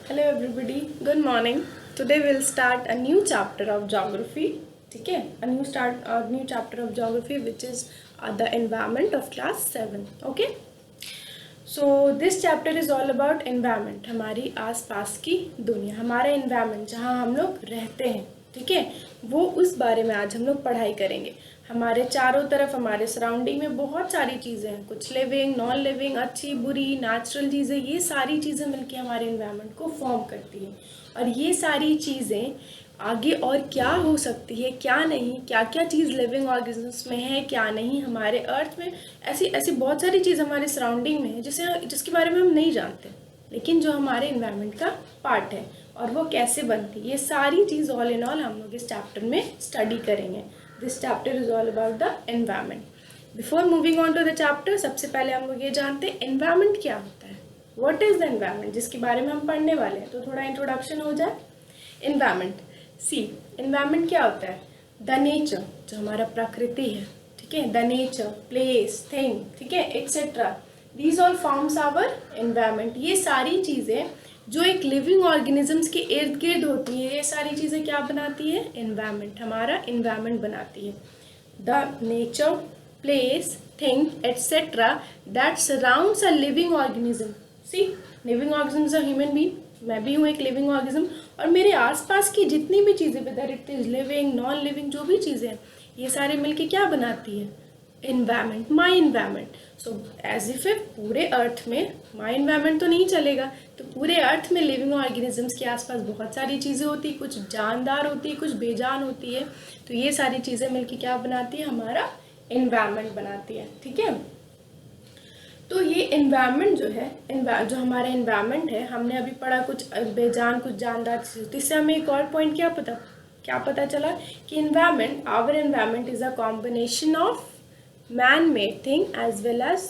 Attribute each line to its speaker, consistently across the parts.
Speaker 1: Hello everybody, good morning. Today we'll start a new chapter of geography. ठीक है, a new chapter of geography which is the environment of class 7. Okay. So this chapter is all about environment. हमारी आसपास की दुनिया, हमारा environment जहाँ हम लोग रहते हैं, ठीक है, वो उस बारे में आज हम लोग पढ़ाई करेंगे। हमारे चारों तरफ हमारे सराउंडिंग में बहुत सारी चीज़ें हैं, कुछ लिविंग, नॉन लिविंग, अच्छी बुरी, नेचुरल चीज़ें, ये सारी चीज़ें मिलकर हमारे एनवायरनमेंट को फॉर्म करती हैं। और ये सारी चीज़ें आगे और क्या हो सकती है, क्या नहीं, क्या क्या चीज़ लिविंग ऑर्गेनिजम्स में है, क्या नहीं, हमारे अर्थ में ऐसी ऐसी बहुत सारी चीज़ हमारे सराउंडिंग में है जिसके बारे में हम नहीं जानते, लेकिन जो हमारे एनवायरनमेंट का पार्ट है और वो कैसे बनती है, ये सारी चीज़ ऑल इन ऑल हम लोग इस चैप्टर में स्टडी करेंगे। This chapter is all about the environment. Before moving on to the chapter, सबसे पहले हम लोग ये जानते हैं एनवायरनमेंट क्या होता है, व्हाट इज द एनवायरनमेंट, जिसके बारे में हम पढ़ने वाले हैं। तो थोड़ा इंट्रोडक्शन हो जाए। एनवायरनमेंट, सी एनवायरनमेंट क्या होता है? द नेचर, जो हमारा प्रकृति है, ठीक है, द नेचर, प्लेस, थिंग, ठीक है, etcetera, these all forms our environment. ये सारी चीज़ें जो एक लिविंग ऑर्गेनिजम्स के इर्द गिर्द होती है, ये सारी चीज़ें क्या बनाती है? एनवायरनमेंट, हमारा एनवायरनमेंट बनाती है। The nature, place, thing etcetera that surrounds a living organism. See, living organism is a human being, मैं भी हूँ एक लिविंग ऑर्गेनिज्म, और मेरे आसपास की जितनी भी चीज़ें, whether it is living, non living, जो भी चीज़ें हैं, ये सारे मिलके क्या बनाती है? Environment, my environment. So as if पूरे अर्थ में माई एनवायरनमेंट तो नहीं चलेगा, तो पूरे अर्थ में लिविंग ऑर्गेनिजम्स के आसपास बहुत सारी चीज़ें होती है, कुछ जानदार होती है, कुछ बेजान होती है। तो ये सारी चीज़ें मिलके क्या बनाती है? हमारा एनवायरनमेंट बनाती है, ठीक है। तो ये एनवायरनमेंट जो है, जो हमारा एनवायरनमेंट है, हमने अभी पढ़ा कुछ बेजान, कुछ जानदार चीज़। तो इससे हमें एक और पॉइंट क्या पता चला कि environment, our environment is a combination of man-made thing as well as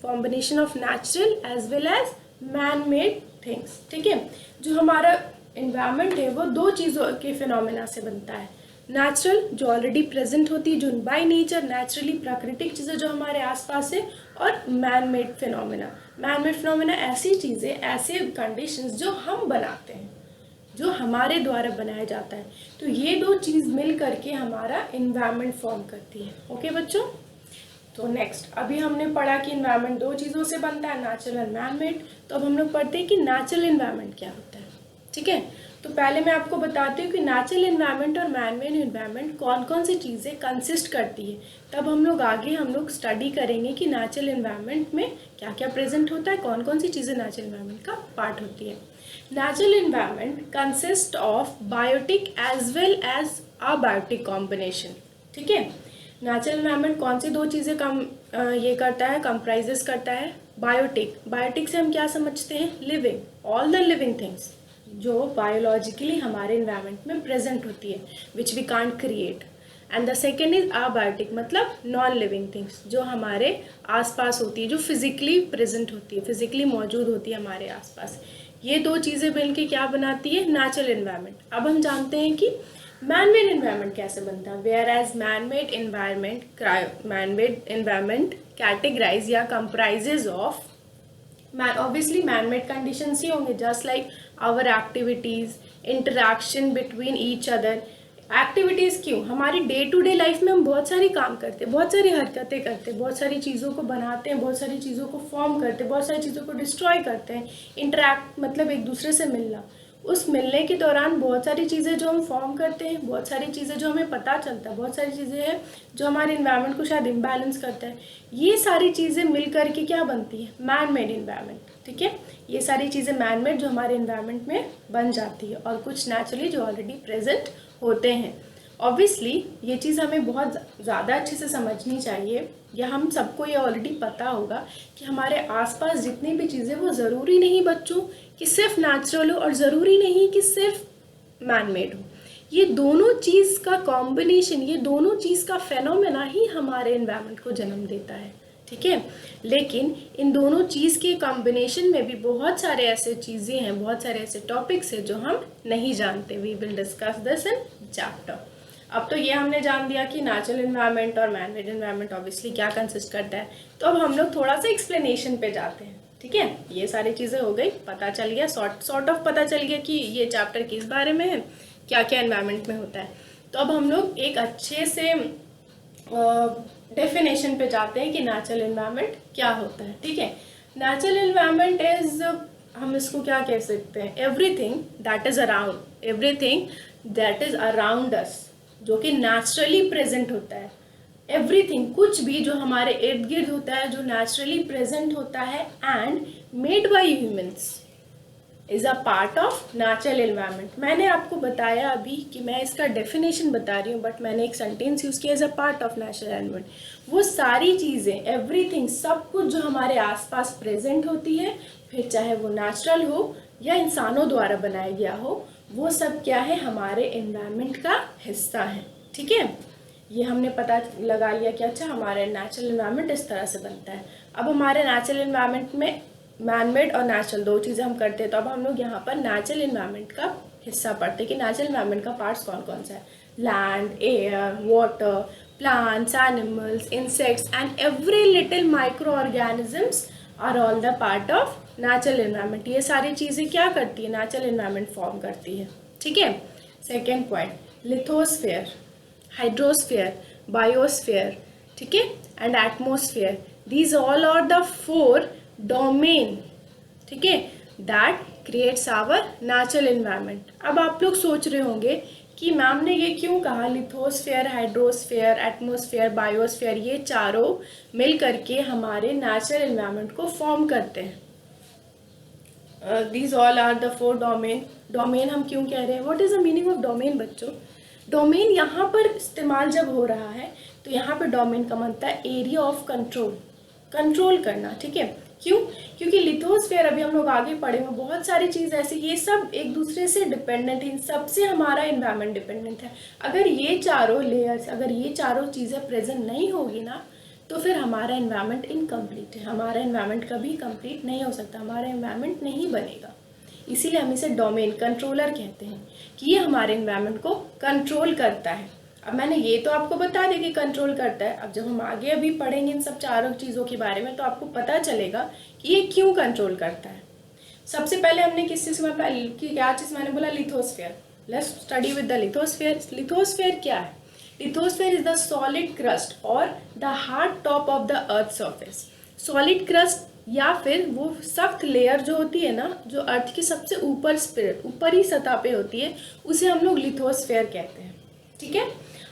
Speaker 1: combination of natural as well as man-made things, ठीक है। जो हमारा environment है वो दो चीज़ों के फिनोमेना से बनता है। नेचुरल, जो ऑलरेडी प्रेजेंट होती है, जो बाय नेचर नेचुरली प्राकृतिक चीज़ें जो हमारे आसपास है, और man made phenomena. Man made phenomena ऐसी चीज़ें, ऐसे कंडीशंस जो हम बनाते हैं, जो हमारे द्वारा बनाया जाता है। तो ये दो चीज़ मिल करके हमारा एनवायरनमेंट फॉर्म करती है। ओके बच्चों, तो नेक्स्ट, अभी हमने पढ़ा कि एनवायरनमेंट दो चीज़ों से बनता है, नेचुरल एंड मैन मेड। तो अब हम लोग पढ़ते हैं कि नेचुरल एनवायरनमेंट क्या होता है, ठीक है। तो पहले मैं आपको बताती हूँ कि नेचुरल एनवायरनमेंट और मैन मेड एनवायरनमेंट कौन कौन सी चीज़ें कंसिस्ट करती है। तब हम लोग स्टडी करेंगे कि नेचुरल एनवायरनमेंट में क्या क्या प्रेजेंट होता है, कौन कौन सी चीज़ें नेचुरल एनवायरनमेंट का पार्ट होती है। Natural environment consist of biotic as well as abiotic combination, ठीक है। नेचुरल एनवायरनमेंट कौन सी दो चीज़ें ये करता है, कंप्राइजेस करता है? बायोटिक, बायोटिक से हम क्या समझते हैं? Living, all the living things जो बायोलॉजिकली हमारे एनवायरनमेंट में प्रेजेंट होती है, which we can't create. And the second is abiotic, मतलब नॉन लिविंग थिंग्स जो हमारे आसपास होती है, जो फिजिकली प्रेजेंट होती है, फिजिकली मौजूद होती है हमारे आसपास। ये दो चीज़ें मिलकर क्या बनाती है? Natural environment. अब हम जानते हैं कि मैन मेड एनवायरनमेंट कैसे बनता है। Where as man made environment categorise या comprises of obviously man made conditions ही होंगे, just like our activities, interaction between each other. Activities क्यों? हमारी डे टू डे लाइफ में हम बहुत सारी काम करते हैं, बहुत सारी हरकतें करते हैं, बहुत सारी चीज़ों को बनाते हैं, बहुत सारी चीज़ों को फॉर्म करते हैं, बहुत सारी चीज़ों को डिस्ट्रॉय करते हैं। इंटरैक्ट मतलब एक दूसरे से मिलना। उस मिलने के दौरान बहुत सारी चीज़ें जो हम फॉर्म करते हैं, बहुत सारी चीज़ें जो हमें पता चलता है, बहुत सारी चीज़ें हैं जो हमारे इन्वायरमेंट को शायद इम्बैलेंस करता है। ये सारी चीज़ें मिल करके क्या बनती है? मैन मेड इन्वायरमेंट, ठीक है। ये सारी चीज़ें मैन मेड जो हमारे इन्वायरमेंट में बन जाती है, और कुछ नेचुरली जो ऑलरेडी प्रेजेंट होते हैं। ऑब्वियसली ये चीज़ हमें बहुत ज़्यादा अच्छे से समझनी चाहिए, या हम सबको ये ऑलरेडी पता होगा कि हमारे आसपास जितनी भी चीज़ें, वो ज़रूरी नहीं बच्चों कि सिर्फ नेचुरल हो, और ज़रूरी नहीं कि सिर्फ मैन मेड हो। ये दोनों चीज़ का कॉम्बिनेशन, ये दोनों चीज़ का फेनोमेना ही हमारे एनवायरनमेंट को जन्म देता है, ठीक है। लेकिन इन दोनों चीज़ के कॉम्बिनेशन में भी बहुत सारे ऐसे चीज़ें हैं, बहुत सारे ऐसे टॉपिक्स हैं जो हम नहीं जानते। We will discuss this in chapter. अब तो ये हमने जान दिया कि नेचुरल एनवायरनमेंट और मैन मेड एनवायरनमेंट ऑब्वियसली क्या कंसिस्ट करता है। तो अब हम लोग थोड़ा सा एक्सप्लेनेशन पे जाते हैं, ठीक है, ये सारी चीज़ें हो गई, पता चल गया, सॉर्ट ऑफ पता चल गया कि ये चैप्टर किस बारे में है, क्या क्या एनवायरनमेंट में होता है। तो अब हम लोग एक अच्छे से डेफिनेशन पे जाते हैं कि नेचुरल एनवायरनमेंट क्या होता है। ठीक है, नेचुरल एनवायरनमेंट इज, हम इसको क्या कह सकते हैं, everything that is around, everything that is around us, जो कि नेचुरली प्रेजेंट होता है। एवरीथिंग, कुछ भी जो हमारे इर्द गिर्द होता है, जो नेचुरली प्रेजेंट होता है and made by humans, is a part of natural environment. मैंने आपको बताया अभी कि मैं इसका डेफिनेशन बता रही हूँ, बट मैंने एक सेंटेंस यूज़ किया, as a part of natural environment. वो सारी चीज़ें, एवरीथिंग, सब कुछ जो हमारे आसपास प्रेजेंट होती है, फिर चाहे वो नेचुरल हो या इंसानों द्वारा बनाया गया हो, वो सब क्या है, हमारे एनवायरनमेंट का हिस्सा है। ठीक है, ये हमने पता लगा लिया कि अच्छा हमारे नेचुरल एनवायरनमेंट इस तरह से बनता है। अब हमारे नेचुरल एनवायरनमेंट में मैनमेड और नेचुरल दो चीज़ें हम करते हैं, तो अब हम लोग यहाँ पर नेचुरल एनवायरनमेंट का हिस्सा पढ़ते हैं कि नेचुरल एनवायरनमेंट का पार्ट्स कौन कौन सा है। Land, air, water, plants, animals, insects and every little micro organisms are all the part of natural environment. ये सारी चीज़ें क्या करती है, नेचुरल एनवायरनमेंट फॉर्म करती है। ठीक है, second point, lithosphere, hydrosphere, biosphere, ठीक है, and atmosphere, these all are the 4 domain, ठीक है, that creates our natural environment. अब आप लोग सोच रहे होंगे कि मैम ने ये क्यों कहा, लिथोस्फेयर, हाइड्रोस्फेयर, एटमोस्फेयर, बायोस्फेयर, ये चारों मिल करके हमारे नेचुरल एनवायरनमेंट को फॉर्म करते हैं। These all are the 4 domain. Domain हम क्यों कह रहे हैं, what is the meaning of domain बच्चों? डोमेन यहाँ पर इस्तेमाल जब हो रहा है तो यहाँ पर डोमेन का मतलब है एरिया ऑफ कंट्रोल, कंट्रोल करना। ठीक है, क्यों? क्योंकि लिथोस्फेयर, अभी हम लोग आगे पढ़ेंगे, बहुत सारी चीज़ ऐसी, ये सब एक दूसरे से डिपेंडेंट है, इन सबसे हमारा एनवायरनमेंट डिपेंडेंट है। अगर ये चारों लेयर्स, अगर ये चारों चीज़ें प्रेजेंट नहीं होगी ना, तो फिर हमारा एनवायरनमेंट इनकम्प्लीट है, हमारा एनवायरनमेंट कभी कंप्लीट नहीं हो सकता, हमारा एनवायरनमेंट नहीं बनेगा। इसीलिए हम इसे डोमेन, कंट्रोलर कहते हैं कि ये हमारे एनवायरनमेंट को कंट्रोल करता है। अब मैंने ये तो आपको बता दिया कि कंट्रोल करता है, अब जब हम आगे अभी पढ़ेंगे इन सब चारों चीज़ों के बारे में तो आपको पता चलेगा कि ये क्यों कंट्रोल करता है। सबसे पहले हमने किस चीज़ में, क्या चीज़ मैंने बोला, lithosphere. Let's study with the lithosphere. Lithosphere क्या है? Lithosphere is the solid crust और the hard top of the earth surface. Solid crust या फिर वो सख्त लेयर जो होती है ना, जो अर्थ की सबसे ऊपरी सतह पे होती है, उसे हम लोग लिथोस्फेयर कहते हैं। ठीक है,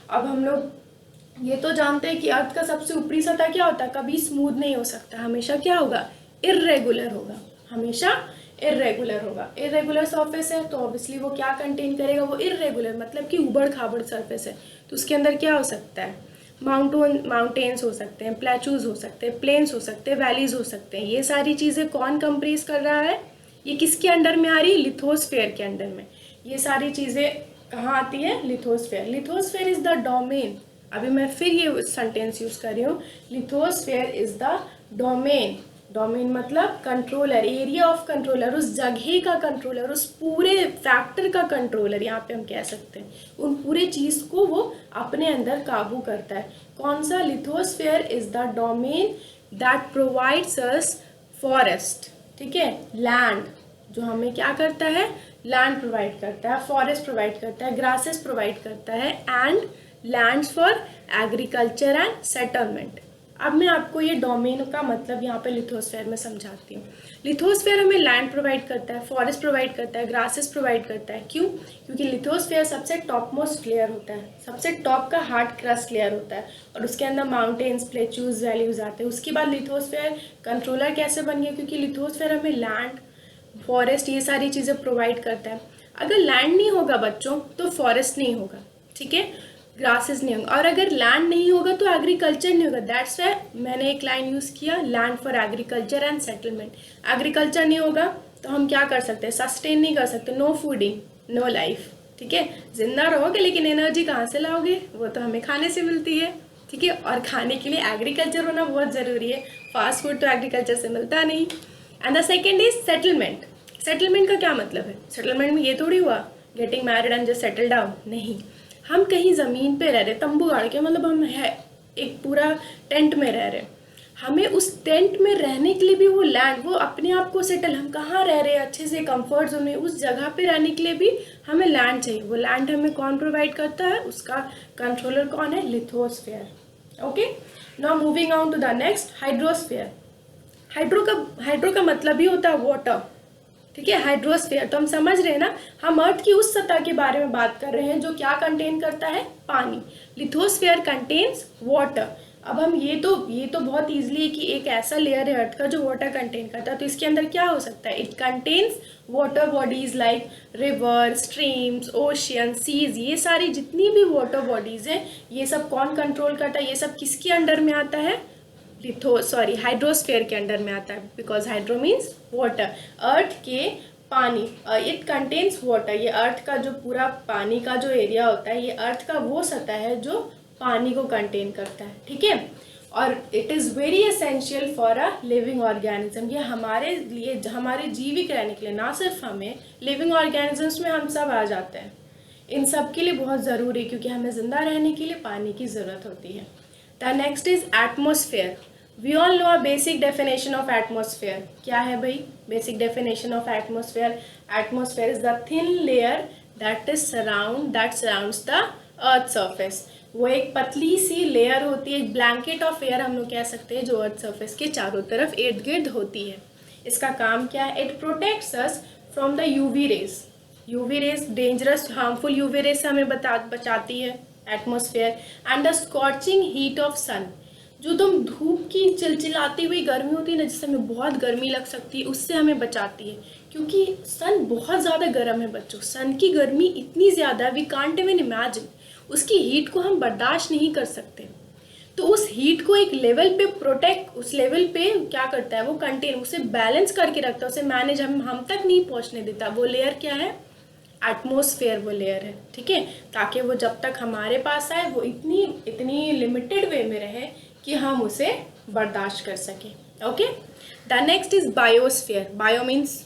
Speaker 1: अब हम लोग ये तो जानते हैं कि अर्थ का सबसे ऊपरी सतह क्या होता है, कभी स्मूथ नहीं हो सकता, हमेशा क्या होगा, इर्रेगुलर होगा, हमेशा इर्रेगुलर होगा। इर्रेगुलर सरफेस है तो ऑब्वियसली वो क्या कंटेन करेगा, वो इर्रेगुलर मतलब कि उबड़ खाबड़ सरफेस है, तो उसके अंदर क्या हो सकता है, माउंटेन्स हो सकते हैं, प्लेचूज हो सकते हैं, प्लेन्स हो सकते हैं, वैलीज हो सकते हैं। ये सारी चीज़ें कौन कंप्रीज कर रहा है, ये किसके अंडर में आ रही है, लिथोस्फेयर के अंडर में। ये सारी चीज़ें कहाँ आती है, lithosphere. Lithosphere is the domain, अभी मैं फिर ये सेंटेंस यूज कर रही हूँ, lithosphere is the domain. Domain मतलब कंट्रोलर, एरिया ऑफ कंट्रोलर, उस जगह का कंट्रोलर, उस पूरे फैक्टर का कंट्रोलर, यहाँ पे हम कह सकते हैं, उन पूरे चीज़ को वो अपने अंदर काबू करता है। कौन सा? Lithosphere is the domain that provides us forest, ठीक है, लैंड, जो हमें क्या करता है, लैंड प्रोवाइड करता है, फॉरेस्ट प्रोवाइड करता है, ग्रासेस प्रोवाइड करता है, and lands for agriculture and settlement. अब मैं आपको ये डोमेन का मतलब यहाँ पे लिथोस्फेयर में समझाती हूँ। लिथोस्फेयर हमें लैंड प्रोवाइड करता है, फॉरेस्ट प्रोवाइड करता है, ग्रासेस प्रोवाइड करता है। क्यों? क्योंकि लिथोस्फेयर सबसे टॉप मोस्ट लेयर होता है, सबसे टॉप का हार्ड क्रस्ट लेयर होता है, और उसके अंदर माउंटेन्स, प्लेचूज, वैल्यूज आते हैं। उसके बाद लिथोस्फेयर कंट्रोलर कैसे बन गया? क्योंकि लिथोस्फेयर हमें लैंड, फॉरेस्ट, ये सारी चीज़ें प्रोवाइड करता है। अगर लैंड नहीं होगा बच्चों तो फॉरेस्ट नहीं होगा, ठीक है, ग्रासेस नहीं होगा, और अगर लैंड नहीं होगा तो एग्रीकल्चर नहीं होगा। दैट्स वाई मैंने एक लाइन यूज़ किया, land for agriculture and settlement. Agriculture नहीं होगा तो हम क्या कर सकते हैं, सस्टेन नहीं कर सकते, नो फूडिंग नो लाइफ, ठीक है, जिंदा रहोगे लेकिन एनर्जी कहाँ से लाओगे, वो तो हमें खाने से मिलती है, ठीक है, और खाने के लिए एग्रीकल्चर होना बहुत ज़रूरी है, फास्ट फूड तो एग्रीकल्चर से मिलता नहीं। And the second is settlement. Settlement का क्या मतलब है? सेटलमेंट में ये थोड़ी हुआ getting married and just settle down, नहीं, हम कहीं ज़मीन पे रह रहे, तंबू गाड़ के, मतलब हम है एक पूरा टेंट में रह रहे, हमें उस टेंट में रहने के लिए भी वो लैंड, वो अपने आप को सेटल, हम कहाँ रह रहे हैं अच्छे से कंफर्ट जोन में, उस जगह पे रहने के लिए भी हमें लैंड चाहिए। वो लैंड हमें कौन प्रोवाइड करता है, उसका कंट्रोलर कौन है, lithosphere. Okay, now moving on to the next, hydrosphere. Hydro का मतलब ही होता है वाटर, ठीक है। हाइड्रोस्फीयर तो हम समझ रहे हैं ना, हम अर्थ की उस सतह के बारे में बात कर रहे हैं जो क्या कंटेन करता है, पानी। Lithosphere contains water. अब हम ये तो बहुत इजीली है कि एक ऐसा लेयर है अर्थ का जो वाटर कंटेन करता है, तो इसके अंदर क्या हो सकता है, it contains water bodies like river, streams, ocean, seas. ये सारी जितनी भी वाटर बॉडीज हैं, ये सब कौन कंट्रोल करता है, ये सब किसके अंडर में आता है, हाइड्रोस्फीयर के अंडर में आता है, बिकॉज हाइड्रो मीन्स वाटर, अर्थ के पानी। इट कंटेन्स वाटर, ये अर्थ का जो पूरा पानी का जो एरिया होता है, ये अर्थ का वो सतह है जो पानी को कंटेन करता है, ठीक है। और it is very essential for a living organism, ये हमारे लिए, हमारे जीवित रहने के लिए, ना सिर्फ हमें, लिविंग ऑर्गेनिजम्स में हम सब आ जाते हैं, इन सब के लिए बहुत ज़रूरी, क्योंकि हमें ज़िंदा रहने के लिए पानी की ज़रूरत होती है। The next is atmosphere. We all know a basic definition of atmosphere. क्या है भाई basic definition of atmosphere? Atmosphere is the thin layer that surrounds the earth surface. वो एक पतली सी लेयर होती है, एक ब्लैंकेट ऑफ एयर हम लोग कह सकते हैं, जो अर्थ सर्फेस के चारों तरफ इर्द गिर्द होती है। इसका काम क्या है? It protects us from the UV rays. UV rays dangerous harmful UV rays से हमें बचाती है atmosphere. And the scorching heat of sun, जो तुम धूप की चिलचिलाती हुई गर्मी होती है ना, जिससे हमें बहुत गर्मी लग सकती है, उससे हमें बचाती है, क्योंकि सन बहुत ज़्यादा गर्म है बच्चों। सन की गर्मी इतनी ज़्यादा, वी कांट इवन इमेजिन, उसकी हीट को हम बर्दाश्त नहीं कर सकते। तो उस हीट को एक लेवल पे प्रोटेक्ट, उस लेवल पे क्या करता है वो, कंटेन, उसे बैलेंस करके रखता है, उसे मैनेज हम तक नहीं पहुंचने देता। वो लेयर क्या है? एटमोसफेयर वो लेयर है, ठीक है, ताकि वो जब तक हमारे पास आए वो इतनी लिमिटेड वे में रहे कि हम उसे बर्दाश्त कर सकें। Okay, the next is biosphere. Bio means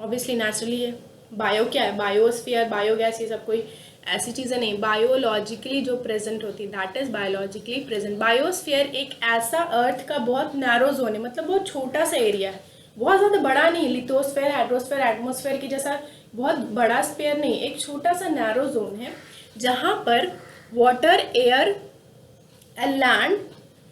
Speaker 1: obviously naturally है। बायो क्या है? बायोस्फीयर, बायोगैस, ये सब कोई ऐसी चीज़ें नहीं, बायोलॉजिकली जो प्रेजेंट होती है, that is biologically present. Biosphere एक ऐसा अर्थ का बहुत नैरो जोन है, मतलब बहुत छोटा सा एरिया है, बहुत ज़्यादा बड़ा नहीं, लिथोस्फीयर, हाइड्रोस्फीयर, एटमोसफेयर की जैसा बहुत बड़ा स्फीयर नहीं, एक छोटा सा नैरो जोन है जहाँ पर water, air and land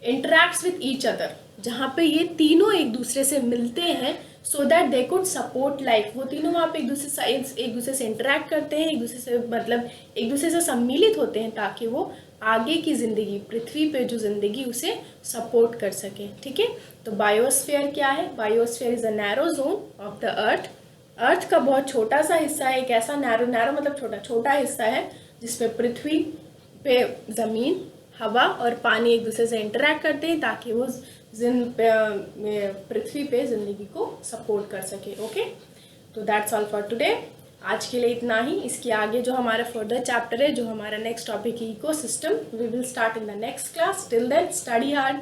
Speaker 1: interacts with each other, जहाँ पे ये तीनों एक दूसरे से मिलते हैं, so that they could support life. वो तीनों वहाँ पे एक दूसरे से इंटरैक्ट करते हैं, एक दूसरे से मतलब एक दूसरे से सम्मिलित होते हैं, ताकि वो आगे की ज़िंदगी, पृथ्वी पे जो ज़िंदगी, उसे सपोर्ट कर सके, ठीक है। तो बायोस्फीयर क्या है? Biosphere is a narrow zone of the earth. Earth का बहुत छोटा सा हिस्सा है, एक ऐसा नैरो मतलब छोटा हिस्सा है जिसपे पृथ्वी पे ज़मीन, हवा और पानी एक दूसरे से इंटरैक्ट करते हैं, ताकि वो पृथ्वी पे ज़िंदगी को सपोर्ट कर सके। ओके, तो दैट्स ऑल फॉर टुडे। आज के लिए इतना ही। इसके आगे जो हमारा फर्दर चैप्टर है, जो हमारा नेक्स्ट टॉपिक है ecosystem, we will start in the next class. Till then study hard.